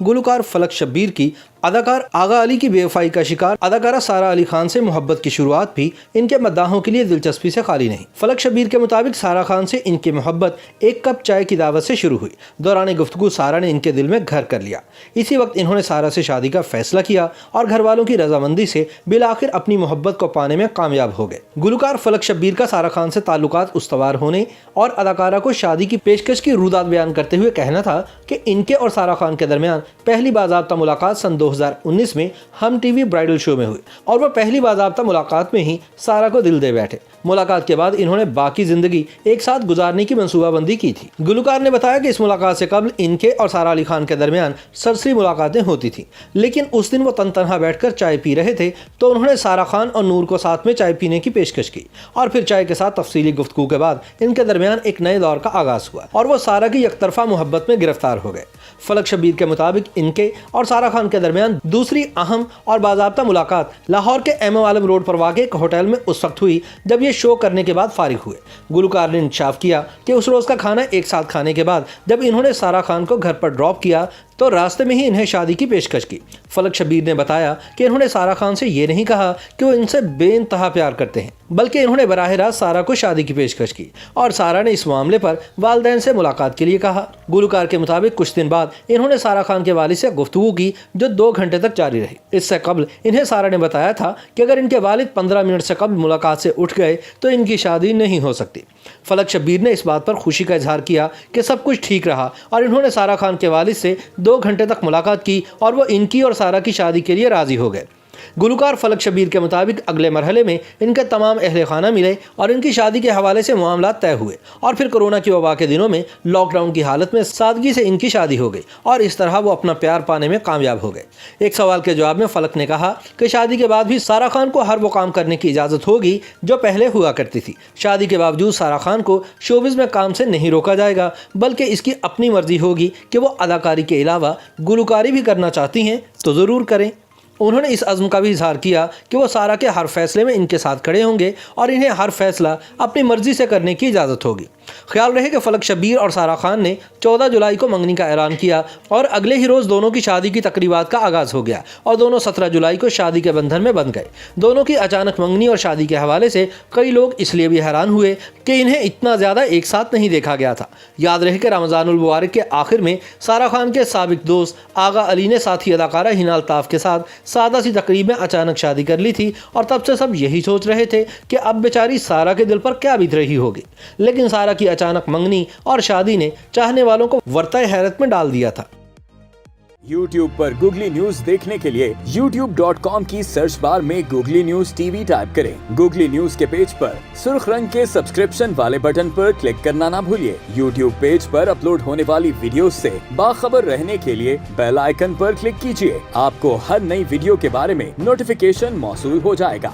गुलकार फलक शब्बीर की अदाकार आगा अली की बेवफाई का शिकार अदाकारा सारा अली खान से मोहब्बत की शुरुआत भी इनके मद्दाहों के लिए दिलचस्पी से खाली नहीं। फलक शब्बीर के मुताबिक सारा खान से इनकी मोहब्बत एक कप चाय की दावत से शुरू हुई। दौरान गुफ्तगू सारा ने इनके दिल में घर कर लिया। इसी वक्त इन्होंने सारा से शादी का फैसला किया और घर वालों की रजामंदी से बिलाखिर अपनी मोहब्बत को पाने में कामयाब हो गए। गुलकार फलक शब्बीर का सारा खान से ताल्लुकात उस्तवार होने और अदाकारा को शादी की पेशकश की रुदात बयान करते हुए कहना था कि इनके और सारा खान के दरमियान पहली बाज़ाब्ता मुलाकात सन 2019 में हम टीवी ब्राइडल शो में हुई और वह पहली बाज़ाब्ता मुलाकात में ही सारा को दिल दे बैठे। मुलाकात के बाद इन्होंने बाकी जिंदगी एक साथ गुजारने की मंसूबाबंदी की थी। गुलकार ने बताया कि इस मुलाकात से कबल इनके और सारा अली खान के दरमियान सरसरी मुलाकातें होती थी, लेकिन उस दिन वो तनहा बैठकर चाय पी रहे थे तो उन्होंने सारा खान और नूर को साथ में चाय पीने की पेशकश की और फिर चाय के साथ तफसीली गुफ्तगू के बाद इनके दरमियान एक नए दौर का आगाज हुआ और वो सारा की यकतरफा मोहब्बत में गिरफ्तार हो गए। फलक शब्बीर के मुताबिक इनके और सारा खान के दरमियान दूसरी अहम और बाज़ाब्ता मुलाकात लाहौर के एम आलम रोड पर वाक़ एक होटल में उस वक्त हुई जब ये शो करने के बाद फारिग हुए। गुलकार ने इंकशाफ किया कि उस रोज़ का खाना एक साथ खाने के बाद जब इन्होंने सारा खान को घर पर ड्रॉप किया तो रास्ते में ही इन्हें शादी की पेशकश की। फलक शब्बीर ने बताया कि इन्होंने सारा खान से ये नहीं कहा कि वो इनसे बेइंतहा प्यार करते हैं, बल्कि इन्होंने बराह रास्त सारा को शादी की पेशकश की और सारा ने इस मामले पर वालिदैन से मुलाकात के लिए कहा। गुलकार के मुताबिक कुछ दिन बाद इन्होंने सारा खान के वालिद से गुफ्तगू की जो 2 घंटे तक जारी रही। इससे कबल इन्हें सारा ने बताया था कि अगर इनके वालिद 15 मिनट से कबल मुलाकात से उठ गए तो इनकी शादी नहीं हो सकती। फलक शब्बीर ने इस बात पर खुशी का इजहार किया कि सब कुछ ठीक रहा और इन्होंने सारा खान के वालिद से 2 घंटे तक मुलाकात की और वो इनकी और सारा की शादी के लिए राजी हो गए। गुलकार फलक शब्बीर के मुताबिक अगले मरहले में इनके तमाम अहले खाना मिले और इनकी शादी के हवाले से मामला तय हुए और फिर कोरोना की वबा के दिनों में लॉकडाउन की हालत में सादगी से इनकी शादी हो गई और इस तरह वो अपना प्यार पाने में कामयाब हो गए। एक सवाल के जवाब में फलक ने कहा कि शादी के बाद भी सारा खान को हर वो काम करने की इजाज़त होगी जो पहले हुआ करती थी। शादी के बावजूद सारा खान को शोबिज़ में काम से नहीं रोका जाएगा, बल्कि इसकी अपनी मर्जी होगी कि वो अदाकारी के अलावा गुलकारी भी करना चाहती हैं तो ज़रूर करें। उन्होंने इस अज़्म का भी इजहार किया कि वो सारा के हर फैसले में इनके साथ खड़े होंगे और इन्हें हर फैसला अपनी मर्जी से करने की इजाज़त होगी। ख्याल रहे कि फलक शब्बीर और सारा खान ने 14 जुलाई को मंगनी का ऐलान किया और अगले ही रोज़ दोनों की शादी की तकरीबात का आगाज़ हो गया और दोनों 17 जुलाई को शादी के बंधन में बंध गए। दोनों की अचानक मंगनी और शादी के हवाले से कई लोग इसलिए भी हैरान हुए कि इन्हें इतना ज़्यादा एक साथ नहीं देखा गया था। याद रहे कि रमज़ानुल मुबारक के आखिर में सारा खान के साबिक दोस्त आगा अली ने साथी अदाकारा हिना अल्ताफ़ के साथ सादा सी तकरीब में अचानक शादी कर ली थी और तब से सब यही सोच रहे थे कि अब बेचारी सारा के दिल पर क्या बीत रही होगी, लेकिन सारा की अचानक मंगनी और शादी ने चाहने वालों को वर्ताए हैरत में डाल दिया था। YouTube पर गूगली न्यूज देखने के लिए youtube.com की सर्च बार में गूगली न्यूज टीवी टाइप करें। गूगली न्यूज के पेज पर सुर्ख रंग के सब्सक्रिप्शन वाले बटन पर क्लिक करना ना भूलिए। YouTube पेज पर अपलोड होने वाली वीडियोस से बाखबर रहने के लिए बेल आइकन पर क्लिक कीजिए। आपको हर नई वीडियो के बारे में नोटिफिकेशन मौसूल हो जाएगा।